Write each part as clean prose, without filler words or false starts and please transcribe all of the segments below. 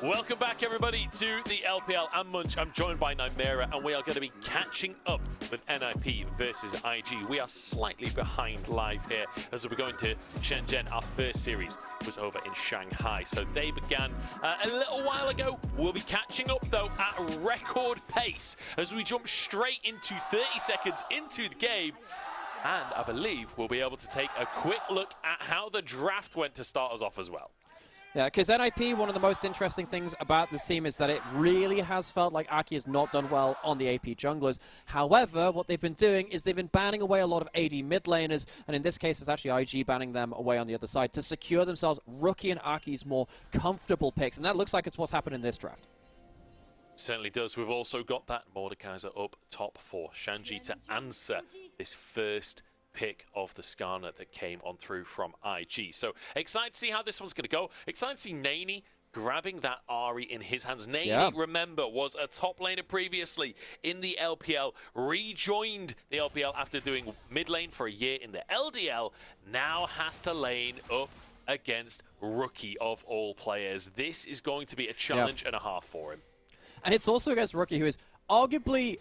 Welcome back, everybody, to the LPL. I'm Munch. I'm joined by Nymeara, and we are going to be catching up with NIP versus IG. We are slightly behind live here as we're going to Shenzhen. Our first series was over in Shanghai, so they began a little while ago. We'll be catching up, though, at a record pace as we jump straight into 30 seconds into the game. And I believe we'll be able to take a quick look at how the draft went to start us off as well. Yeah, because NIP, one of the most interesting things about this team is that it really has felt like Aki has not done well on the AP junglers. However, what they've been doing is they've been banning away a lot of AD mid laners, and in this case, it's actually IG banning them away on the other side to secure themselves Rookie and Aki's more comfortable picks, and that looks like it's what's happened in this draft. Certainly does. We've also got that Mordekaiser up top for Shanji to answer this first pick of the Skarner that came on through from IG. So excited to see how this one's going to go. Excited to see Neny grabbing that Ahri in his hands. Neny, remember, was a top laner previously in the LPL, rejoined the LPL after doing mid lane for a year in the LDL, now has to lane up against Rookie of all players. This is going to be a challenge and a half for him. And it's also against Rookie, who is arguably,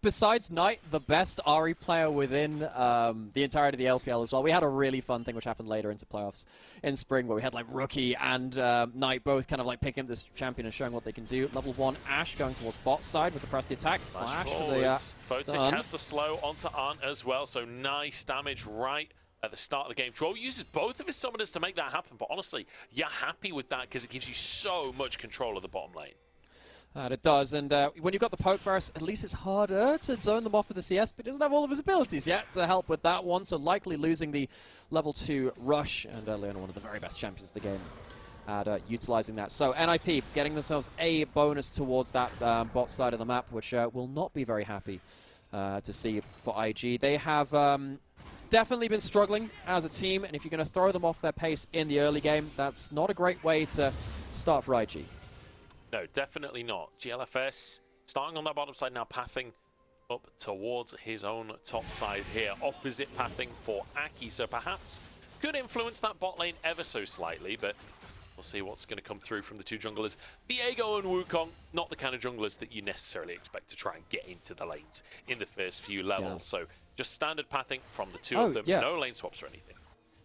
besides Knight, the best Ahri player within the entirety of the LPL as well. We had a really fun thing which happened later into playoffs in spring where we had like Rookie and Knight both kind of like picking up this champion and showing what they can do. Level 1 Ashe going towards bot side with the press the attack. Flash for the Photic has the slow onto Arn as well, so nice damage right at the start of the game. Zhuo uses both of his summoners to make that happen, but honestly, you're happy with that because it gives you so much control of the bottom lane. And it does, and when you've got the poke burst, at least it's harder to zone them off with the CS, but he doesn't have all of his abilities yet to help with that one, so likely losing the level 2 rush, and Leona, one of the very best champions of the game, at utilizing that. So NIP getting themselves a bonus towards that bot side of the map, which will not be very happy to see for IG. They have definitely been struggling as a team, and if you're going to throw them off their pace in the early game, that's not a great way to start for IG. No, definitely not. glfs starting on that bottom side now, pathing up towards his own top side here. Opposite pathing for Aki, so perhaps could influence that bot lane ever so slightly, but we'll see what's going to come through from the two junglers. Viego and Wukong, not the kind of junglers that you necessarily expect to try and get into the lanes in the first few levels. So just standard pathing from the two of them, no lane swaps or anything.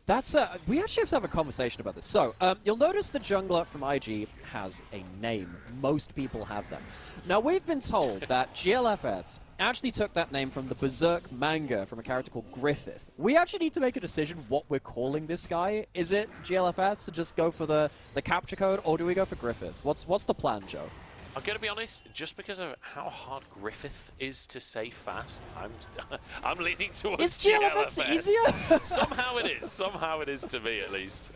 That's we actually have to have a conversation about this. So, you'll notice the jungler from IG has a name. Most people have them. Now, we've been told that glfs actually took that name from the Berserk manga from a character called Griffith. We actually need to make a decision what we're calling this guy. Is it glfs to just go for the capture code, or do we go for Griffith? What's the plan, Joe? I'm going to be honest, just because of how hard Griffith is to say fast, I'm leaning towards glfs. Easier? Somehow it is to me at least.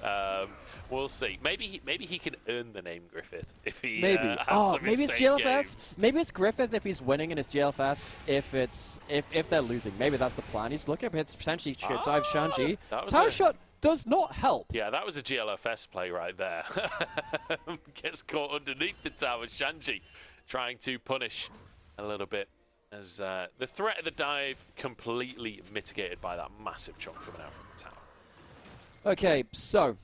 We'll see. Maybe he can earn the name Griffith if he has some maybe it's insane glfs. games. Maybe it's Griffith if he's winning, and it's glfs if they're losing. Maybe that's the plan. He's looking at potentially dive Shanji. Power shot does not help. Yeah, that was a glfs play right there. Gets caught underneath the tower. Shanji trying to punish a little bit as the threat of the dive completely mitigated by that massive chunk coming out from the tower. Okay, so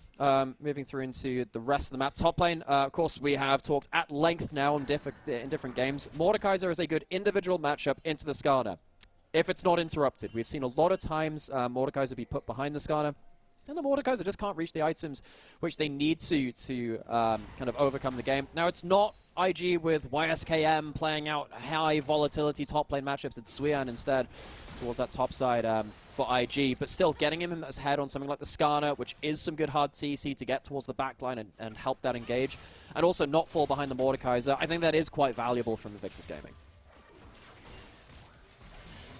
moving through into the rest of the map. Top lane, of course, we have talked at length now in different games. Mordekaiser is a good individual matchup into the Skarner, if it's not interrupted. We've seen a lot of times Mordekaiser be put behind the Skarner, and the Mordekaiser just can't reach the items which they need to kind of overcome the game. Now, it's not IG with YSKM playing out high volatility top lane matchups. It's Zuan instead towards that top side for IG, but still getting him as head on something like the Skarner, which is some good hard CC to get towards the backline and help that engage, and also not fall behind the Mordekaiser. I think that is quite valuable from Invictus Gaming.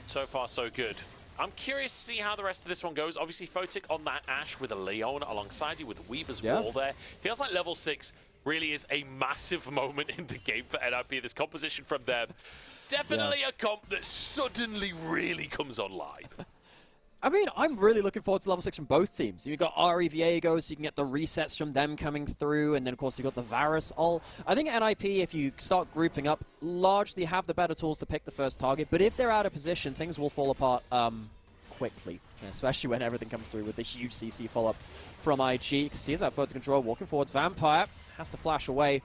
So far, so good. I'm curious to see how the rest of this one goes. Obviously, Photic on that Ashe with a Leona alongside you with Weaver's Wall there. Feels like level 6 really is a massive moment in the game for NIP. This composition from them, definitely a comp that suddenly really comes online. I mean, I'm really looking forward to level 6 from both teams. You've got Ahri Viego, so you can get the resets from them coming through, and then, of course, you've got the Varus. I think NIP, if you start grouping up, largely have the better tools to pick the first target, but if they're out of position, things will fall apart quickly, especially when everything comes through with the huge CC follow-up from IG. You can see that photo control walking forwards. Vampire has to flash away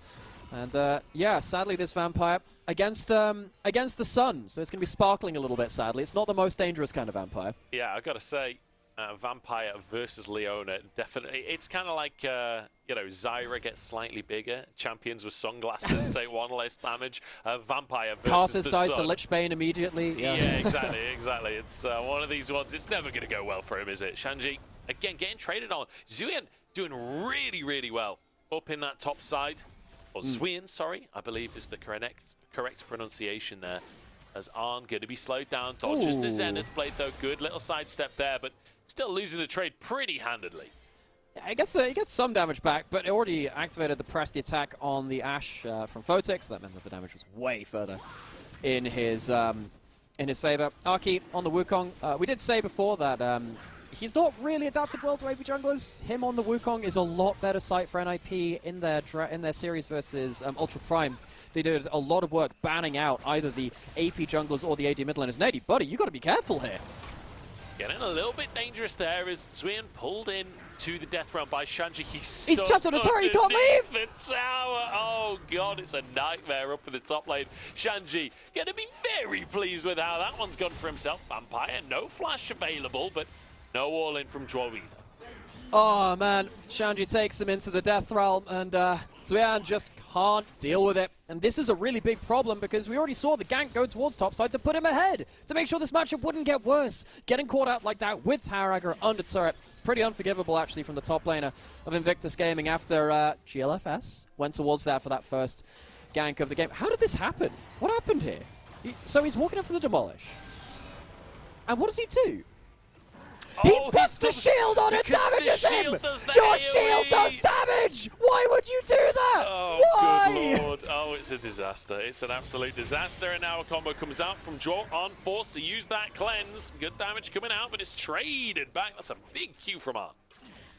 And yeah, sadly this Vampire against the sun, so it's going to be sparkling a little bit, sadly. It's not the most dangerous kind of Vampire. Yeah, I gotta say, Vampire versus Leona, definitely. It's kind of like, you know, Zyra gets slightly bigger. Champions with sunglasses take 1 less damage. Vampire versus Karthus the dies sun. to Lichbane immediately. Yeah, exactly, exactly. It's one of these ones. It's never going to go well for him, is it? Shanji, again, getting traded on. Zuan doing really, really well up in that top side. Or Zuan, sorry, I believe is the correct pronunciation there. As Arn going to be slowed down. Dodges the Zenith Blade, though. Good little sidestep there, but still losing the trade pretty handedly. Yeah, I guess he gets some damage back, but it already activated the press the attack on the Ashe from Photic, so that meant that the damage was way further in his favor. Aki on the Wukong. We did say before that he's not really adapted well to AP junglers. Him on the Wukong is a lot better sight for NIP in their series versus Ultra Prime. They did a lot of work banning out either the AP junglers or the AD mid laners. Neny, buddy, you got to be careful here. Getting a little bit dangerous there as Zuan pulled in to the death realm by Shanji. He's trapped on a turret, he can't leave! The tower! Oh god, it's a nightmare up in the top lane. Shanji gonna be very pleased with how that one's gone for himself. Vampire, no flash available, but no all in from Zhuo either. Oh man, Shanji takes him into the death realm, and Zuan just can't deal with it. And this is a really big problem because we already saw the gank go towards topside to put him ahead, to make sure this matchup wouldn't get worse. Getting caught out like that with Tower Aggro under turret, pretty unforgivable actually from the top laner of Invictus Gaming after GLFS went towards that for that first gank of the game. How did this happen? What happened here? So he's walking up for the demolish. And what does he do? He puts the shield on and damages him! Your shield does damage! Why would you do that? Oh, why? good lord. Oh, it's a disaster. It's an absolute disaster. And now a combo comes out from Zhuo on, forced to use that cleanse. Good damage coming out, but it's traded back. That's a big Q from Arn.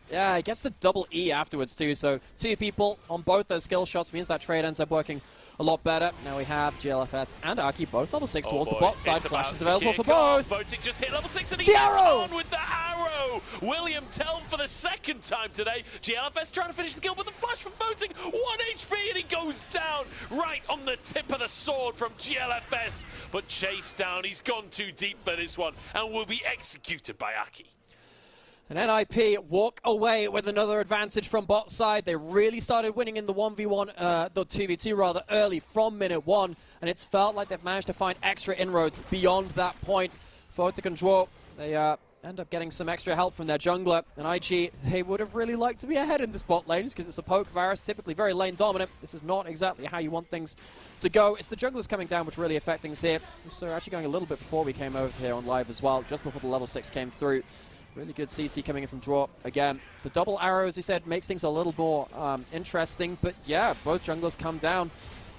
Yeah, he gets the double E afterwards too, so 2 people on both those skill shots means that trade ends up working a lot better. Now we have GLFS and Aki both level 6 towards the bot side. Flash is available for both. Photic just hit level 6 and he gets on with the arrow. William Tell for the second time today. GLFS trying to finish the kill, but the flash from Photic, 1 HP and he goes down right on the tip of the sword from GLFS. But chased down, he's gone too deep for this one and will be executed by Aki. And NIP walk away with another advantage from bot side. They really started winning in the 1v1, the 2v2 rather, early from minute 1. And it's felt like they've managed to find extra inroads beyond that point. Photic and Zhuo, they end up getting some extra help from their jungler. And IG, they would have really liked to be ahead in this bot lane because it's a poke virus, typically very lane dominant. This is not exactly how you want things to go. It's the junglers coming down which really affect things here. So actually going a little bit before we came over to here on live as well, just before the level 6 came through. Really good CC coming in from Zhuo. Again, the double arrow, as we said, makes things a little more interesting. But yeah, both junglers come down.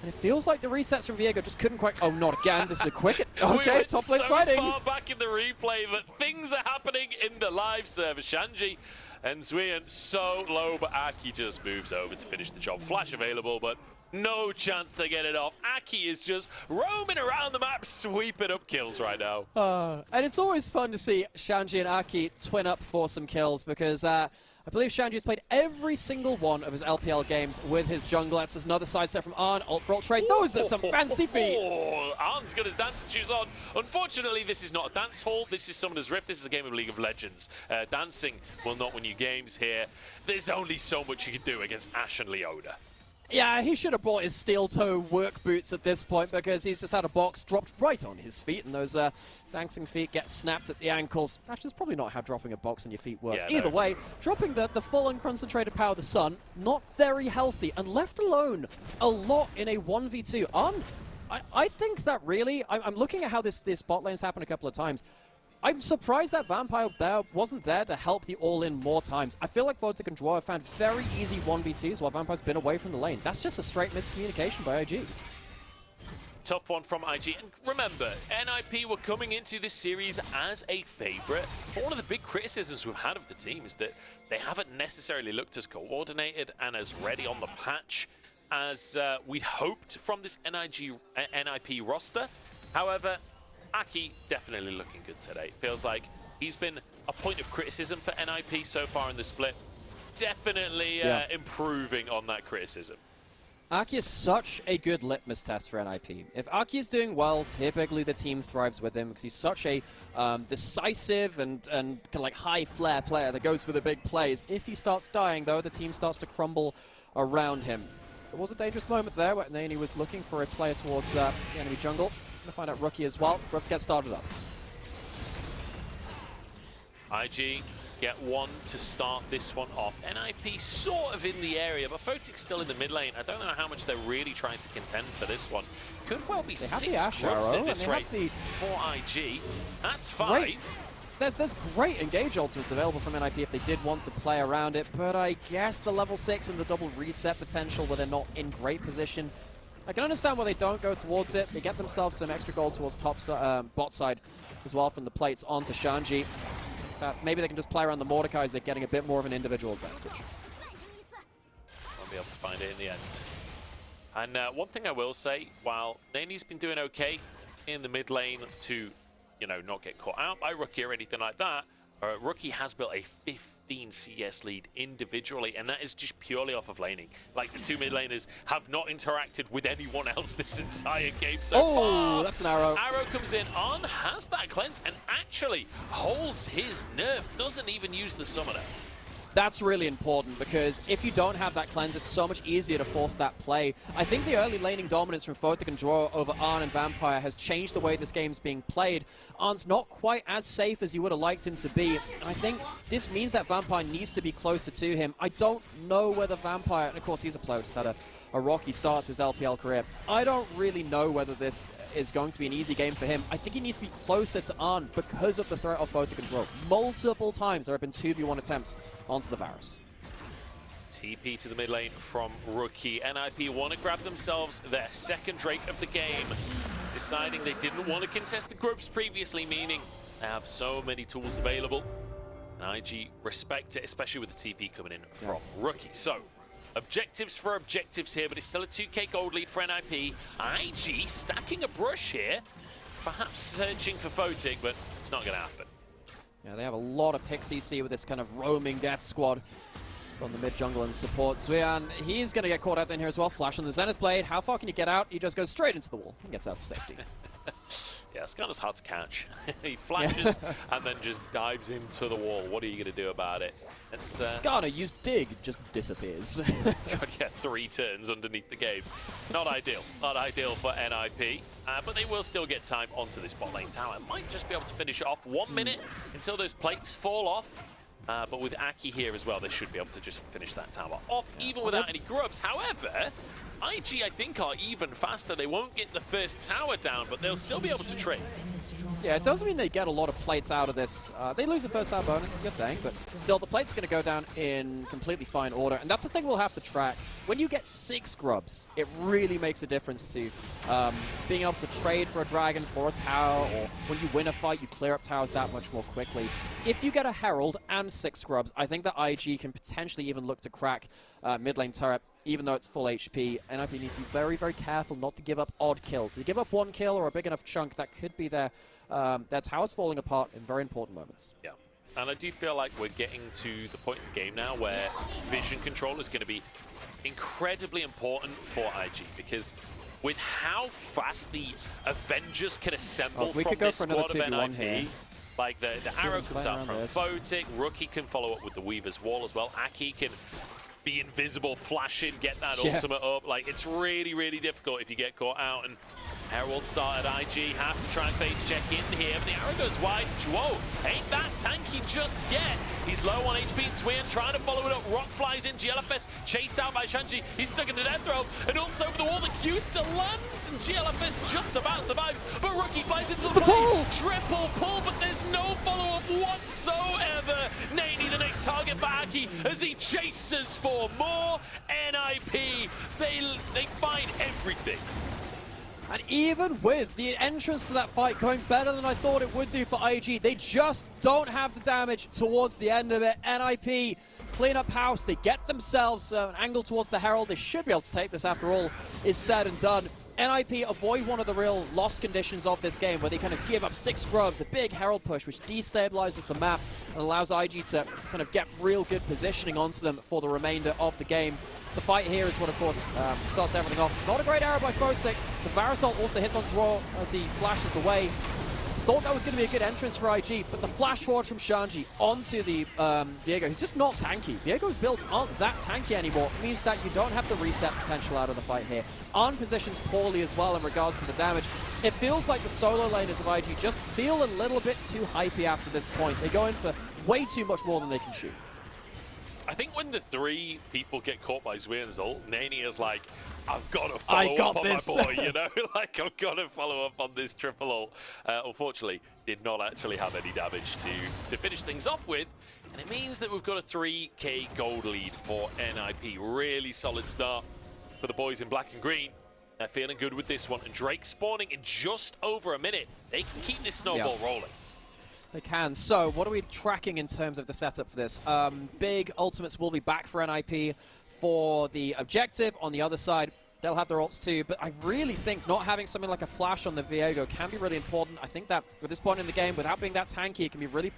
And it feels like the resets from Viego just couldn't quite... Oh, not again. This is a quick... Okay, top lane's fighting. We went so far back in the replay that things are happening in the live server. Shanji and Zuan so low, but Aki just moves over to finish the job. Flash available, but no chance to get it off. Aki is just roaming around the map, sweeping up kills right now. And it's always fun to see Shanji and Aki twin up for some kills because I believe Shanji has played every single one of his LPL games with his jungle. That's another sidestep from Arn. Ult for ult trade. Those are some fancy feet. Arn's got his dancing shoes on. Unfortunately, this is not a dance hall. This is Summoner's Rift. This is a game of League of Legends. Dancing will not win you games here. There's only so much you can do against Ashe and Leona. Yeah, he should have brought his steel toe work boots at this point because he's just had a box dropped right on his feet and those dancing feet get snapped at the ankles. Actually, that's probably not how dropping a box on your feet works. Yeah, Either way, dropping the full unconcentrated power of the sun, not very healthy and left alone a lot in a 1v2. I think that really, I'm looking at how this bot lane's happened a couple of times. I'm surprised that Vampire there wasn't there to help the all-in more times. I feel like Photic and Zhuo have found very easy 1v2s while Vampire's been away from the lane. That's just a straight miscommunication by IG. Tough one from IG. And remember, NIP were coming into this series as a favorite. But one of the big criticisms we've had of the team is that they haven't necessarily looked as coordinated and as ready on the patch as we'd hoped from this NIP roster. However, Aki definitely looking good today. Feels like he's been a point of criticism for NIP so far in the split. Definitely improving on that criticism. Aki is such a good litmus test for NIP. If Aki is doing well, typically the team thrives with him because he's such a decisive and kind of like high flair player that goes for the big plays. If he starts dying, though, the team starts to crumble around him. There was a dangerous moment there where Neny was looking for a player towards the enemy jungle. He's going to find out Rookie as well. Grubs get started up. IG get one to start this one off. NIP sort of in the area, but Photic still in the mid lane. I don't know how much they're really trying to contend for this one. Could well be 6 grubs at this rate for IG. That's 5. There's great engage ultimates available from NIP if they did want to play around it, but I guess the level 6 and the double reset potential where they're not in great position. I can understand why they don't go towards it. They get themselves some extra gold towards bot side as well from the plates onto Shanji. Maybe they can just play around the Mordekaiser, getting a bit more of an individual advantage. Won't be able to find it in the end. And one thing I will say, while Neny's been doing okay in the mid lane to, you know, not get caught out by Rookie or anything like that, Rookie has built a 15 CS lead individually, and that is just purely off of laning. Like, the two mid laners have not interacted with anyone else this entire game so far. Oh, that's an arrow. Arrow comes in on, has that cleanse, and actually holds his nerf, doesn't even use the summoner. That's really important because if you don't have that cleanse, it's so much easier to force that play. I think the early laning dominance from Photic and Zhuo over Arn and Vampire has changed the way this game's being played. Arn's not quite as safe as you would have liked him to be, and I think this means that Vampire needs to be closer to him. I don't know whether Vampire, and of course he's a player who's had a rocky start to his LPL career. I don't really know whether this is going to be an easy game for him. I think he needs to be closer to Arn because of the threat of Photic and Zhuo. Multiple times there have been 2v1 attempts onto the Varus. TP to the mid lane from Rookie. NIP want to grab themselves their second Drake of the game, deciding they didn't want to contest the groups previously, meaning they have so many tools available. And IG respect it, especially with the TP coming in from Rookie. So, objectives for objectives here, but it's still a 2k gold lead for NIP. IG stacking a brush here, perhaps searching for Photic, but it's not going to happen. Yeah, they have a lot of pick CC with this kind of roaming death squad from the mid jungle and support. Zuan, he's going to get caught out in here as well. Flash on the Zenith Blade. How far can you get out? He just goes straight into the wall and gets out to safety. Yeah, it's kind of hard to catch. He flashes and then just dives into the wall. What are you going to do about it? It's, Skarner used Dig, just disappears. God, yeah, 3 turns underneath the game. Not ideal. Not ideal for NIP. But they will still get time onto this bot lane tower. Might just be able to finish it off 1 minute until those plates fall off. But with Aki here as well, they should be able to just finish that tower off, even without any grubs. However, IG, I think, are even faster. They won't get the first tower down, but they'll still be able to trade. Yeah, it doesn't mean they get a lot of plates out of this. They lose the first tower bonus, as you're saying, but still, the plate's going to go down in completely fine order, and that's the thing we'll have to track. When you get 6 grubs, it really makes a difference to being able to trade for a dragon, for a tower, or when you win a fight, you clear up towers that much more quickly. If you get a herald and 6 grubs, I think that IG can potentially even look to crack mid lane turret, even though it's full HP. NIP needs to be very, very careful not to give up odd kills. If they give up 1 kill or a big enough chunk, that could be their towers falling apart in very important moments. Yeah, and I do feel like we're getting to the point in the game now where vision control is going to be incredibly important for IG, because with how fast the Avengers can assemble from this squad of NIP, like the arrow comes out from Photic, Rookie can follow up with the Weaver's Wall as well, Aki can be invisible, flash in, get that ultimate up. Like, it's really, really difficult if you get caught out. And Herald started IG, have to try and face check in here, but the arrow goes wide. Zhuo ain't that tanky just yet. He's low on HP. Zuan trying to follow it up. Rock flies in. GLFS chased out by Shanji. He's stuck in the death throw, and also over the wall. The Q still lands, and GLFS just about survives. But Rookie flies into the play. Triple pull, but there's no follow-up whatsoever. Neny, the next target for Aki, as he chases for more. NIP, they find everything. And even with the entrance to that fight going better than I thought it would do for IG, they just don't have the damage towards the end of it. NIP clean up house, they get themselves an angle towards the Herald. They should be able to take this after all is said and done. NIP avoid one of the real loss conditions of this game, where they kind of give up 6 grubs, a big Herald push, which destabilizes the map and allows IG to kind of get real good positioning onto them for the remainder of the game. The fight here is what, of course, starts everything off. Not a great arrow by Photic. The Varasol also hits on Zhuo as he flashes away. Thought that was going to be a good entrance for IG, but the flash forward from Shanji onto the Viego, he's just not tanky. Viego's builds aren't that tanky anymore. It means that you don't have the reset potential out of the fight here. Arn positions poorly as well in regards to the damage. It feels like the solo laners of IG just feel a little bit too hypey after this point. They go in for way too much more than they can shoot. I think when the 3 people get caught by Zuan's ult, Neny is like, I've got to follow up on my boy, you know? Like, I've got to follow up on this triple ult. Unfortunately, did not actually have any damage to finish things off with. And it means that we've got a 3k gold lead for NIP. Really solid start for the boys in black and green. They're feeling good with this one. And Drake spawning in just over a minute. They can keep this snowball rolling. They can. So, what are we tracking in terms of the setup for this? Big ultimates will be back for NIP for the objective. On the other side, they'll have their ults too, but I really think not having something like a flash on the Viego can be really important. I think that at this point in the game, without being that tanky, it can be really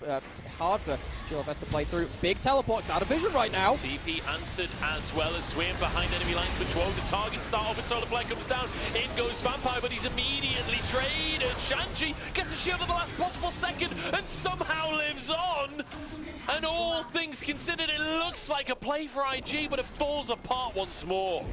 hard for glfs to play through. Big teleports out of vision right now. TP answered as well as Zuan behind enemy lines for Zhuo. The target start off with Solar Flare comes down. In goes Vampire, but he's immediately traded. Shanji gets a shield at the last possible second and somehow lives on. And all things considered, it looks like a play for IG, but it falls apart once more.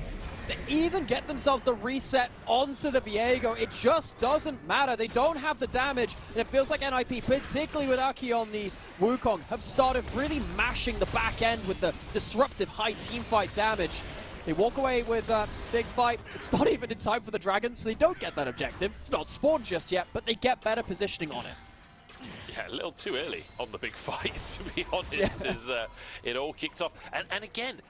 They even get themselves the reset onto the Viego. It just doesn't matter. They don't have the damage. And it feels like NIP, particularly with Aki on the Wukong, have started really mashing the back end with the disruptive high teamfight damage. They walk away with a big fight. It's not even in time for the Dragon, so they don't get that objective. It's not spawned just yet, but they get better positioning on it. Yeah, a little too early on the big fight, to be honest, as it all kicked off. And again,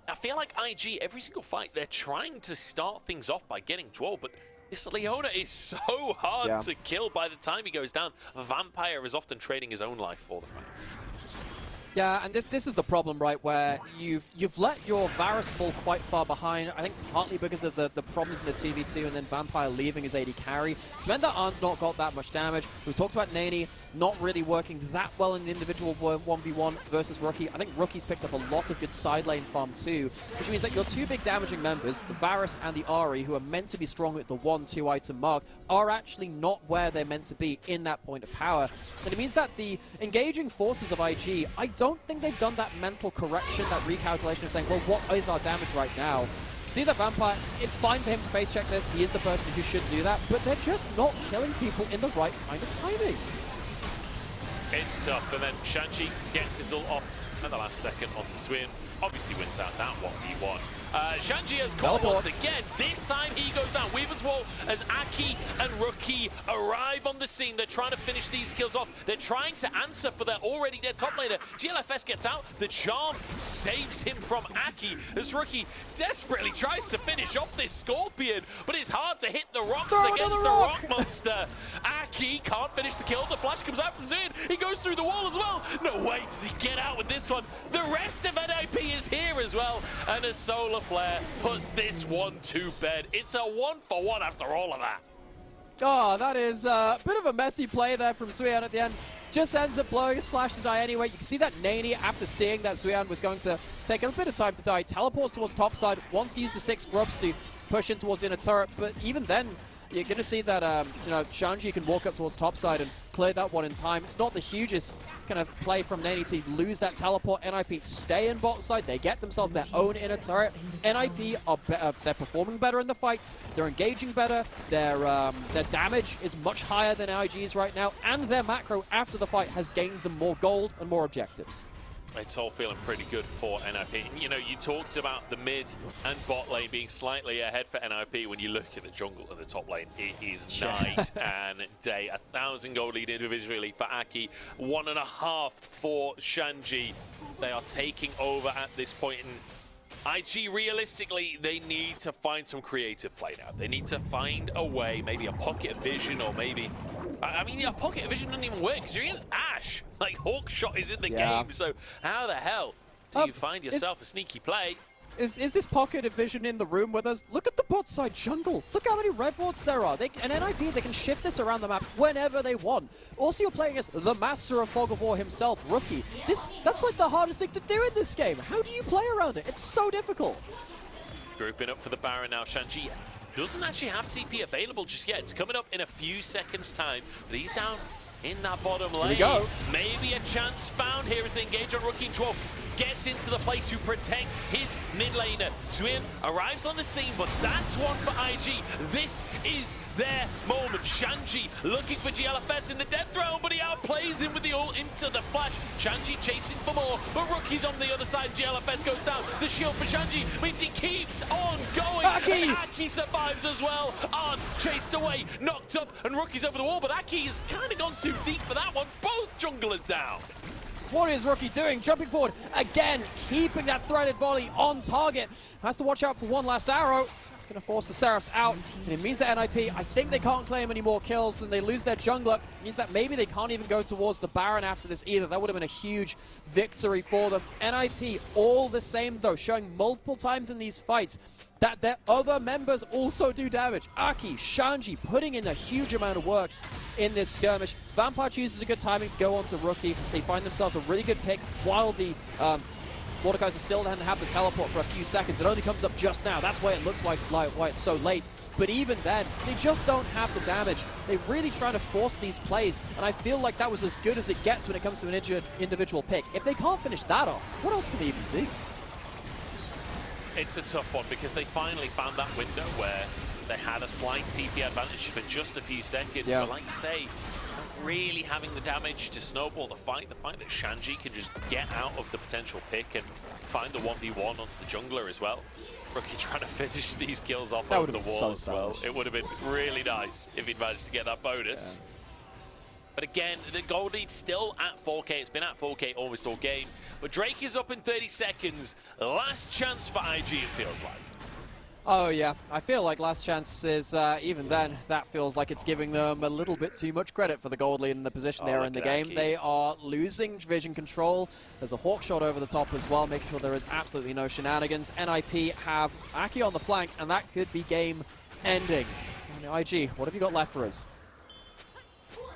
I feel like IG, every single fight, they're trying to start things off by getting Zhuo, but this Leona is so hard to kill by the time he goes down. Vampire is often trading his own life for the fight. Yeah, and this is the problem, right, where you've let your Varus fall quite far behind, I think partly because of the problems in the 2v2 and then Vampire leaving his AD carry. It's meant that Arn's not got that much damage. We've talked about Neny not really working that well in the individual 1v1 versus Rookie. I think Rookie's picked up a lot of good side lane farm too, which means that your 2 big damaging members, the Varus and the Ahri, who are meant to be strong at the 1-2 item mark, are actually not where they're meant to be in that point of power. And it means that the engaging forces of IG, I don't think they've done that mental correction, that recalculation of saying, well, what is our damage right now? See that Vampire, it's fine for him to face check this, he is the person who should do that, but they're just not killing people in the right kind of timing. It's tough, and then Shanji gets his ult off at the last second onto Zuan. Obviously wins out that 1v1. Shanji has caught once again. This time he goes down. Weaver's Wall as Aki and Rookie arrive on the scene. They're trying to finish these kills off. They're trying to answer for their already dead top laner. glfs gets out. The charm saves him from Aki as Rookie desperately tries to finish off this Scorpion, but it's hard to hit the rocks against the rock monster. Aki can't finish the kill. The flash comes out from Zuan. He goes through the wall as well. No way does he get out with this one. The rest of NIP is here as well, and a Solar Flare puts this one to bed. It's a 1-for-1 after all of that. Oh, that is a bit of a messy play there from Zuan at the end. Just ends up blowing his flash to die anyway. You can see that Neny, after seeing that Zuan was going to take a bit of time to die, teleports towards top side, wants to use the 6 grubs to push in towards inner turret, but even then, you're going to see that, Shanji can walk up towards top side and clear that one in time. It's not the hugest kind of play from Neny to lose that teleport. NIP stay in bot side. They get themselves their own inner turret. NIP are they're performing better in the fights. They're engaging better. Their damage is much higher than IG's right now, and their macro after the fight has gained them more gold and more objectives. It's all feeling pretty good for NIP. You know, you talked about the mid and bot lane being slightly ahead for NIP. When you look at the jungle and the top lane, it is night and day. 1,000 gold lead individually for Aki, 1.5 for Shanji. They are taking over at this point. And IG, realistically, they need to find some creative play now. They need to find a way, maybe a pocket of vision, or maybe... I mean, a pocket of vision doesn't even work because you're against Ashe. Like, Hawkshot is in the game, so how the hell do you find yourself a sneaky play? Is this pocket of vision in the room with us? Look at the bot side jungle. Look how many red wards there are. And NIP, they can shift this around the map whenever they want. Also, you're playing as the master of Fog of War himself, Rookie. That's like the hardest thing to do in this game. How do you play around it? It's so difficult. Grouping up for the Baron now. Shanji doesn't actually have TP available just yet. It's coming up in a few seconds' time, but he's down in that bottom lane. Here we go. Maybe a chance found here as they engage on Rookie. Zhuo gets into the play to protect his mid laner. Zuan arrives on the scene, but that's one for IG. This is their moment. Shanji looking for glfs in the death realm, but he outplays him with the ult into the flash. Shanji chasing for more, but Rookie's on the other side. glfs goes down. The shield for Shanji means he keeps on going. Aki! And Aki survives as well. Arn chased away, knocked up, and Rookie's over the wall, but Aki has kind of gone too deep for that one. Both junglers down. What is Rookie doing? Jumping forward again, keeping that threaded volley on target. Has to watch out for one last arrow. It's going to force the Seraphs out, and it means that NIP, I think they can't claim any more kills, then they lose their jungler. It means that maybe they can't even go towards the Baron after this either. That would have been a huge victory for them. NIP, all the same though, showing multiple times in these fights that their other members also do damage. Aki, Shanji putting in a huge amount of work in this skirmish. Vampire chooses a good timing to go on to Rookie. They find themselves a really good pick while the Mordekaiser still doesn't have the teleport for a few seconds. It only comes up just now. That's why it looks like why it's so late. But even then, they just don't have the damage. They really try to force these plays, and I feel like that was as good as it gets when it comes to an individual pick. If they can't finish that off, what else can they even do? It's a tough one because they finally found that window where they had a slight TP advantage for just a few seconds. Yeah. But like you say, not really having the damage to snowball the fight that Shanji can just get out of the potential pick and find the 1v1 onto the jungler as well. Rookie trying to finish these kills off over the wall as well. It would have been really nice if he'd managed to get that bonus. Yeah. But again, the gold lead's still at 4K. It's been at 4K almost all game. But Drake is up in 30 seconds. Last chance for IG, it feels like. Oh yeah, I feel like last chance is, even then, that feels like it's giving them a little bit too much credit for the gold lead and the position they are in the game. Aki. They are losing vision control. There's a hawk shot over the top as well, making sure there is absolutely no shenanigans. NIP have Aki on the flank, and that could be game ending. IG, what have you got left for us?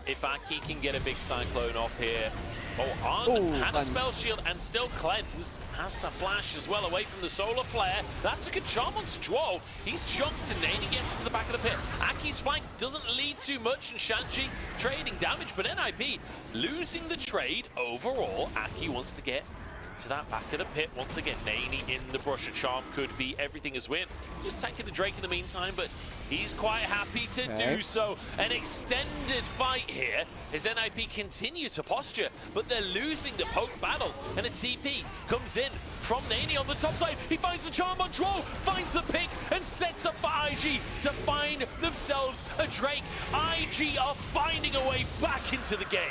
If Aki can get a big cyclone off here. Oh, Arn had a spell shield and still cleansed. Has to flash as well away from the solar flare. That's a good charm onto Zhuo. He's chunked and Neny gets into the back of the pit. Aki's flank doesn't lead too much, and Shanji trading damage, but NIP losing the trade overall. Aki wants to get to that back of the pit once again. Neny in the brush. A charm could be everything as win. Just tanking the Drake in the meantime, but he's quite happy to do so. An extended fight here as NIP continue to posture, but they're losing the poke battle, and a TP comes in from Neny on the top side. He finds the charm on Zhuo, finds the pick, and sets up for IG to find themselves a Drake. IG are finding a way back into the game.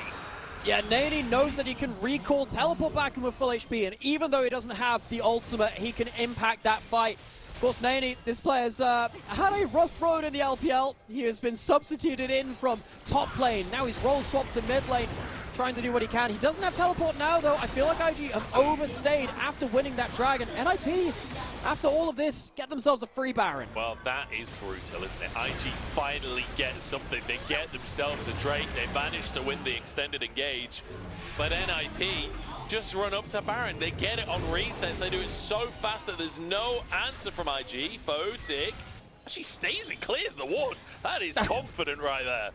Yeah, Neny knows that he can recall, teleport back in with full HP, and even though he doesn't have the ultimate, he can impact that fight. Of course, Neny, this player's had a rough road in the LPL. He has been substituted in from top lane. Now he's role swapped to mid lane, trying to do what he can. He doesn't have teleport now, though. I feel like IG have overstayed after winning that dragon. NIP, after all of this, get themselves a free Baron. Well, that is brutal, isn't it? IG finally get something. They get themselves a Drake. They manage to win the extended engage. But NIP just run up to Baron. They get it on resets. They do it so fast that there's no answer from IG. Photic actually stays and clears the ward. That is confident right there.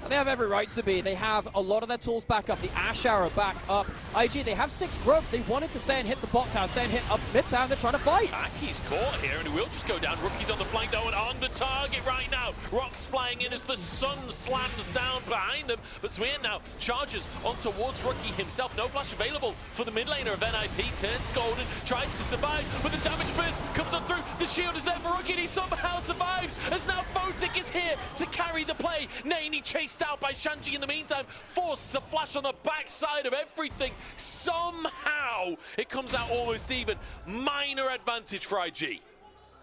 They have every right to be. They have a lot of their tools back up. The Ash Arrow back up. IG, they have 6 grubs. They wanted to stay and hit the bot tower, stay and hit up mid tower. They're trying to fight. Aki's caught here, and he will just go down. Rookie's on the flank, though, and on the target right now. Rocks flying in as the sun slams down behind them. But Zuan now charges on towards Rookie himself. No flash available for the mid laner of NIP. Turns golden, tries to survive, but the damage burst comes on through. The shield is there for Rookie, and he somehow survives, as now Photic is here to carry the play. Neny chased out by Shanji in the meantime, forced to flash on the backside of everything. Somehow it comes out almost even. Minor advantage for IG.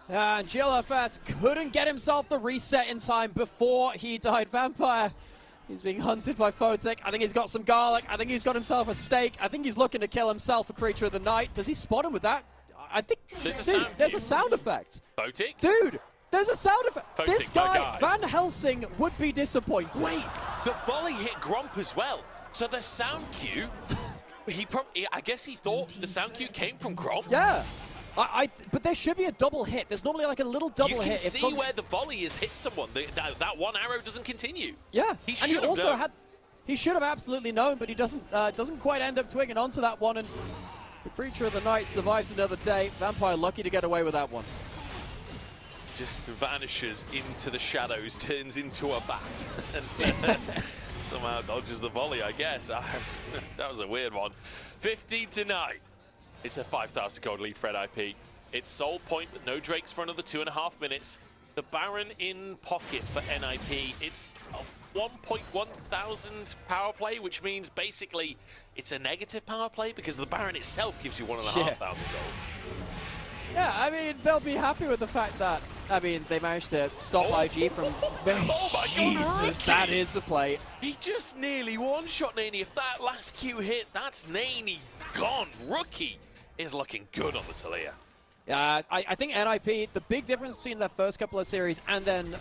And glfs couldn't get himself the reset in time before he died. Vampire, he's being hunted by Photic. I think he's got some garlic. I think he's got himself a steak. I think he's looking to kill himself, a creature of the night. Does he spot him with that? I think there's a sound effect. Photic? Dude! There's a sound effect. Photic, this guy, Van Helsing, would be disappointed. Wait, the volley hit Gromp as well. So the sound cue, I guess he thought the sound cue came from Gromp. Yeah. But there should be a double hit. There's normally like a little double hit. You can see where the volley has hit someone. That one arrow doesn't continue. Yeah, he and he also known. he should have absolutely known, but he doesn't quite end up twigging onto that one. And the Creature of the Night survives another day. Vampire lucky to get away with that one. Just vanishes into the shadows, turns into a bat, and somehow dodges the volley, I guess. That was a weird one. 15-9. It's a 5,000 gold lead for NIP. It's Soul Point, but no Drakes for another 2.5 minutes. The Baron in pocket for NIP. It's a 1.1 thousand power play, which means basically it's a negative power play because the Baron itself gives you 1,500 gold. Yeah, I mean, they'll be happy with the fact that, I mean, they managed to stop IG from... Oh my God, Jesus, that is a play. He just nearly one-shot Neny. If that last Q hit, that's Neny gone. Rookie is looking good on the Talia. Yeah, I think NIP, the big difference between their first couple of series and then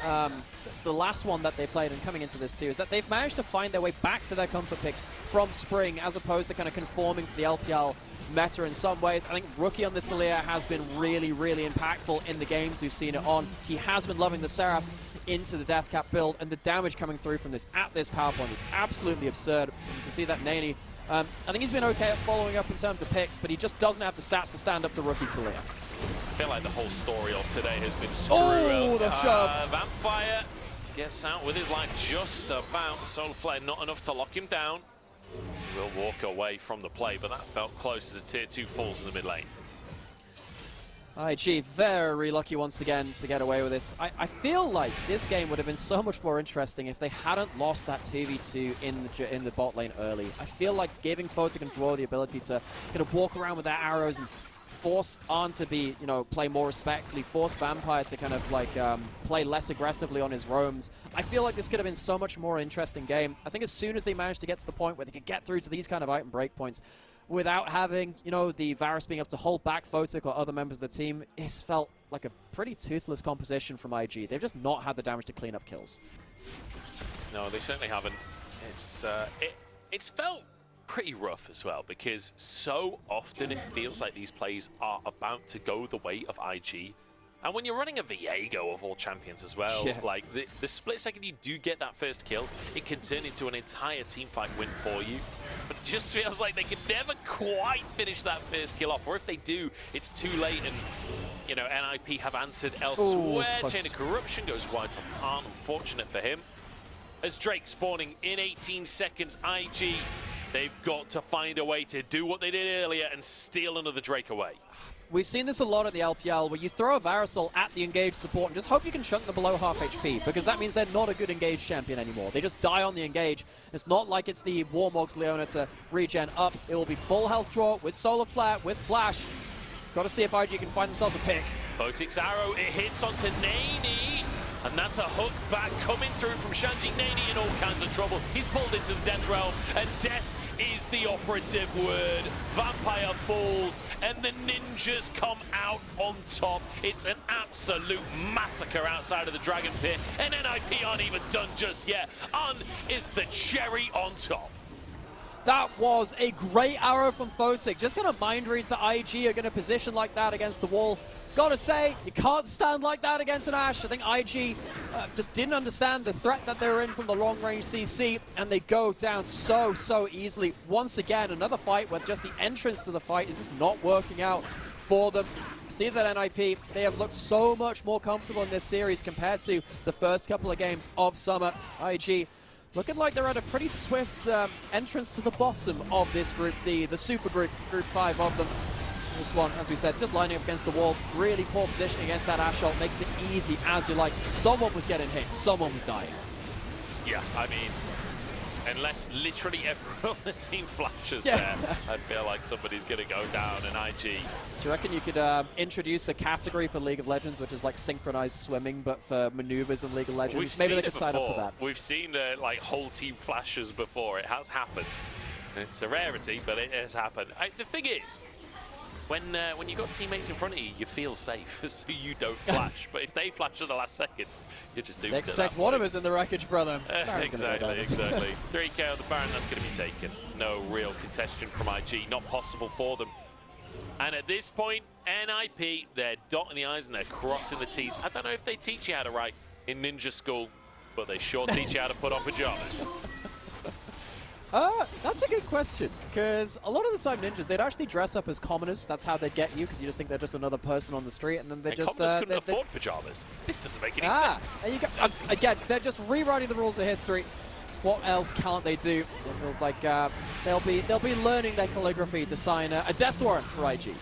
the last one that they played and coming into this too is that they've managed to find their way back to their comfort picks from Spring as opposed to kind of conforming to the LPL meta in some ways. I think Rookie on the Talia has been really, really impactful in the games we've seen it on. He has been loving the Seraphs into the Deathcap build, and the damage coming through from this at this power point is absolutely absurd. You can see that Neny, I think he's been okay at following up in terms of picks, but he just doesn't have the stats to stand up to Rookie's Talia. I feel like the whole story of today has been Oh, the shove. Vampire gets out with his life just about. Solar Flare not enough to lock him down. Will walk away from the play, but that felt close as a tier 2 falls in the mid lane. IG very lucky once again to get away with this. I feel like this game would have been so much more interesting if they hadn't lost that 2v2 in the bot lane early. I feel like giving Photic and Zhuo the ability to kind of walk around with their arrows and force On to be, you know, play more respectfully, force Vampire to kind of like play less aggressively on his roams. I feel like this could have been so much more interesting game. I think as soon as they managed to get to the point where they could get through to these kind of item breakpoints without having, you know, the Varus being able to hold back Photic or other members of the team, it's felt like a pretty toothless composition from IG. They've just not had the damage to clean up kills. No, they certainly haven't. It's felt pretty rough as well, because so often it feels like these plays are about to go the way of IG. And when you're running a Viego of all champions as well, like the split second you do get that first kill, it can turn into an entire teamfight win for you. But it just feels like they can never quite finish that first kill off, or if they do, it's too late. And you know, NIP have answered elsewhere. Chain of Corruption goes wide from Arn, unfortunate for him. As Drake spawning in 18 seconds, IG, they've got to find a way to do what they did earlier and steal another Drake away. We've seen this a lot at the LPL, where you throw a Varusol at the engaged support and just hope you can chunk them below half HP, because that means they're not a good engaged champion anymore. They just die on the engage. It's not like it's the Warmog's Leona to regen up. It will be full health draw with Solar Flare, with Flash. Got to see if IG can find themselves a pick. Photic's arrow, it hits onto Neny. And that's a hook back coming through from Shanji. Neny in all kinds of trouble. He's pulled into the Death Realm, and death is the operative word. Vampire falls, and the ninjas come out on top. It's an absolute massacre outside of the Dragon Pit, and NIP aren't even done just yet. Un is the cherry on top. That was a great arrow from Photic. Just kind of mind reads that IG are going to position like that against the wall. Gotta say, you can't stand like that against an Ashe. I think IG just didn't understand the threat that they were in from the long-range CC, and they go down so easily. Once again, another fight where just the entrance to the fight is just not working out for them. See that NIP, they have looked so much more comfortable in this series compared to the first couple of games of Summer. IG looking like they're at a pretty swift entrance to the bottom of this Group D, the Super Group, Group 5 of them. This one, as we said, just lining up against the wall. Really poor position against that Ashe ult. Makes it easy as you like. Someone was getting hit. Someone was dying. Yeah, I mean, unless literally everyone on the team flashes there, I feel like somebody's going to go down. And IG. Do you reckon you could introduce a category for League of Legends, which is like synchronized swimming, but for maneuvers in League of Legends? Maybe they could sign up for that. We've seen like whole team flashes before. It has happened. It's a rarity, but it has happened. The thing is, when you've got teammates in front of you, you feel safe, so you don't flash. But if they flash at the last second, you're just doomed. They expect one of us in the wreckage, brother. Exactly. 3k on the Baron, that's going to be taken. No real contestation from IG, not possible for them. And at this point, NIP, they're dotting the I's and they're crossing the T's. I don't know if they teach you how to write in ninja school, but they sure teach you how to put on pajamas. That's a good question, because a lot of the time ninjas, they'd actually dress up as commoners. That's how they get you, because you just think they're just another person on the street, and then they just... commoners couldn't afford pajamas. This doesn't make any sense. There you go. Again, they're just rewriting the rules of history. What else can't they do? It feels like they'll be learning their calligraphy to sign a death warrant for IG.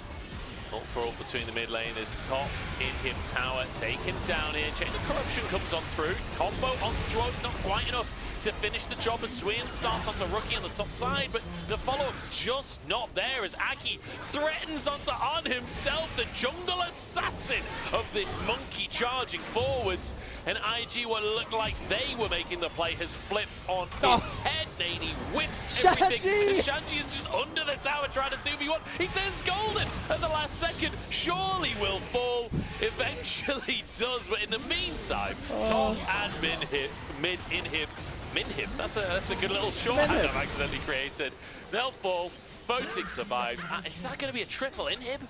Not for all between the mid lane is top in him tower, taken down here. Chain of Corruption comes on through. Combo onto Zhuo, it's not quite enough to finish the job as Zuan starts onto Rookie on the top side, but the follow-up's just not there as Aki threatens onto On himself, the jungle assassin of this monkey charging forwards, and IG, what looked like they were making the play, has flipped on its head. Neny whips everything. Shanji is just under the tower trying to 2v1. He turns golden at the last second. Surely will fall. Eventually does, but in the meantime, top and mid inhib. Minhib, that's a good little shorthand I've accidentally created. They'll fall. Photic survives. Is that going to be a triple inhib?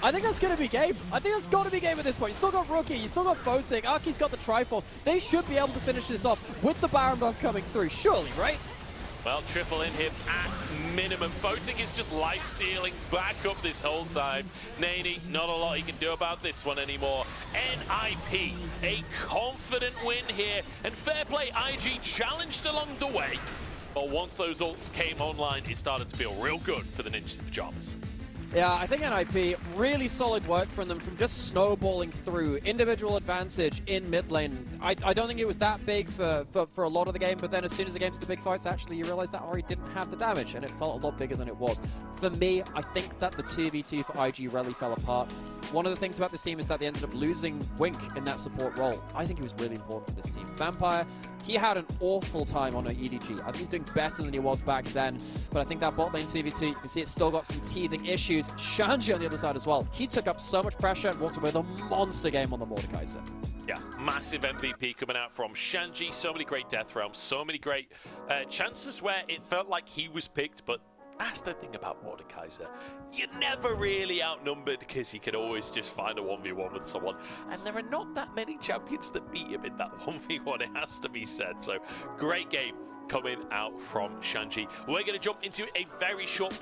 I think that's going to be game. I think that's got to be game at this point. You still got Rookie, you still got Photic, Aki's got the Triforce. They should be able to finish this off with the Baron buff coming through, surely, right? Well, triple inhib at minimum. Photic is just life-stealing back up this whole time. Neny, not a lot he can do about this one anymore. NIP, a confident win here. And fair play, IG challenged along the way. But once those ults came online, it started to feel real good for the Ninjas of Pyjamas. Yeah, I think NIP, really solid work from them from just snowballing through. Individual advantage in mid lane. I don't think it was that big for a lot of the game, but then as soon as it came to the big fights, actually you realize that Ori didn't have the damage, and it felt a lot bigger than it was. For me, I think that the 2v2 for IG really fell apart. One of the things about this team is that they ended up losing Wink in that support role. I think he was really important for this team. Vampire, he had an awful time on an EDG. I think he's doing better than he was back then, but I think that bot lane 2v2, you can see it's still got some teething issues. Shanji on the other side as well. He took up so much pressure and walked away with a monster game on the Mordekaiser. Yeah, massive MVP coming out from Shanji. So many great death realms, so many great chances where it felt like he was picked, but that's the thing about Mordekaiser. You're never really outnumbered because you can always just find a 1v1 with someone. And there are not that many champions that beat him in that 1v1, it has to be said. So great game coming out from Shanji. We're going to jump into a very short break.